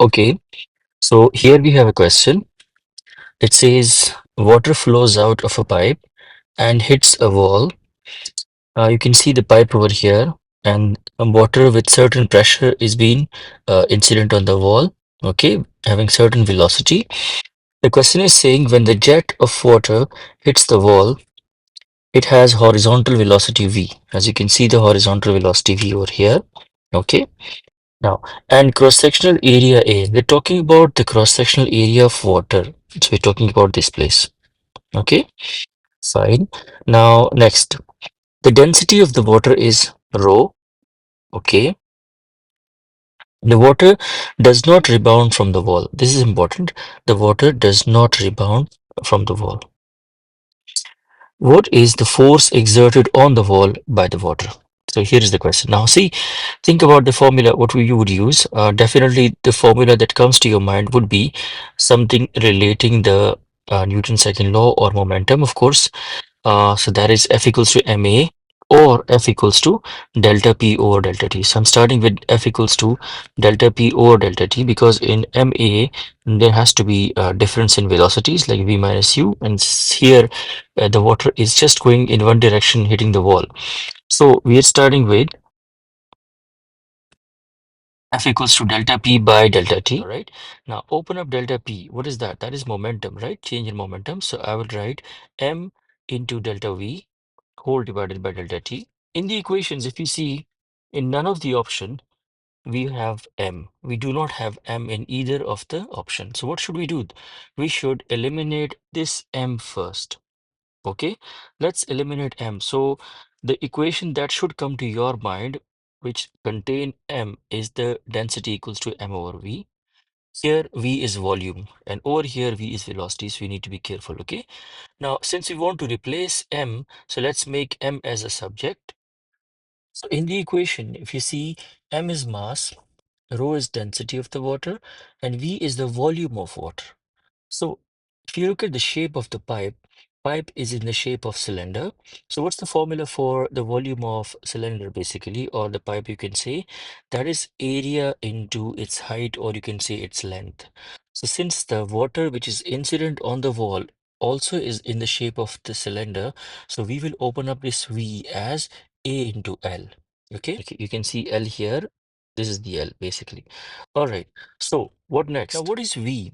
Okay, so here we have a question. It says water flows out of a pipe and hits a wall. You can see the pipe over here, and water with certain pressure is being incident on the wall, okay, having certain velocity. The question is saying when the jet of water hits the wall, it has horizontal velocity v. As you can see, the horizontal velocity v over here, okay. Now, and cross-sectional area A, we're talking about the cross-sectional area of water. So we're talking about this place. Okay, fine. Now, next, the density of the water is rho. Okay, the water does not rebound from the wall. This is important. The water does not rebound from the wall. What is the force exerted on the wall by the water? So here is the question. Now, see, think about the formula, what you would use. Definitely, the formula that comes to your mind would be something relating the Newton's second law or momentum, of course. So that is F equals to ma or F equals to delta P over delta T. So I'm starting with F equals to delta P over delta T because in ma there has to be a difference in velocities like v minus u, and here the water is just going in one direction hitting the wall. So we are starting with F equals to delta P by delta T. All right. Now open up delta P. What is that? That is momentum, right? Change in momentum. So I will write m into delta V whole divided by delta T. In the equations, if you see in none of the option, we have m. We do not have m in either of the options. So what should we do? We should eliminate this m first. Okay, let's eliminate m. So the equation that should come to your mind, which contain m, is the density equals to m over v. Here v is volume and over here v is velocity, so we need to be careful. Okay, now since we want to replace m, so let's make m as a subject. So in the equation, if you see, m is mass, rho is density of the water, and v is the volume of water. So if you look at the shape of the pipe, pipe is in the shape of cylinder. So what's the formula for the volume of cylinder basically, or the pipe you can say? That is area into its height, or you can say its length. So since the water which is incident on the wall also is in the shape of the cylinder, so we will open up this V as A into L. Okay, you can see L here. This is the L basically. All right. So what next? Now what is V?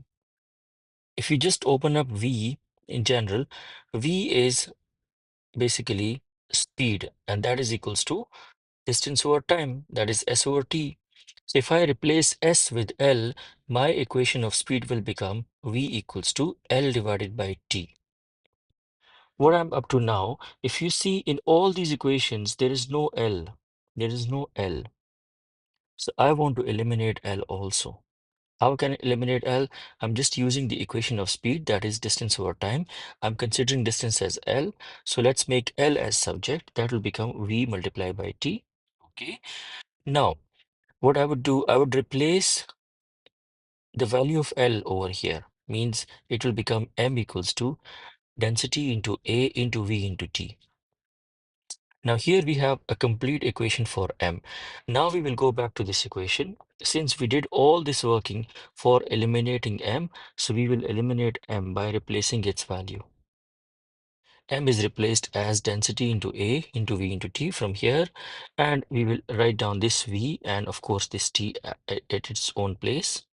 If you just open up V in general, V is basically speed, and that is equals to distance over time, that is S over T. So if I replace S with L, my equation of speed will become V equals to L divided by T. What I'm up to now, if you see in all these equations, there is no L. There is no L. So I want to eliminate L also. How can I eliminate L? I'm just using the equation of speed, that is distance over time. I'm considering distance as L. So let's make L as subject. That will become V multiplied by T. Okay. Now, what I would do, I would replace the value of L over here. Means it will become M equals to density into A into V into T. Now here we have a complete equation for M. Now we will go back to this equation. Since we did all this working for eliminating M, so we will eliminate M by replacing its value. M is replaced as density into A into V into T from here, and we will write down this V and of course this T at its own place.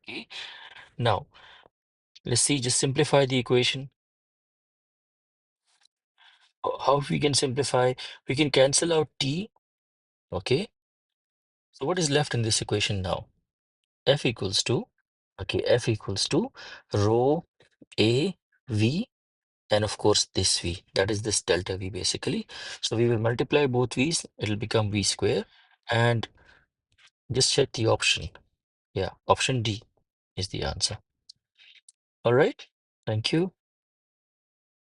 Okay. Now let's see, just simplify the equation. How we can simplify? We can cancel out T. Okay. So what is left in this equation now? F equals to, okay, F equals to rho A V, and of course this V, that is this delta V basically. So we will multiply both V's, it'll become V square, and just check the option. Yeah, option D is the answer. All right, thank you.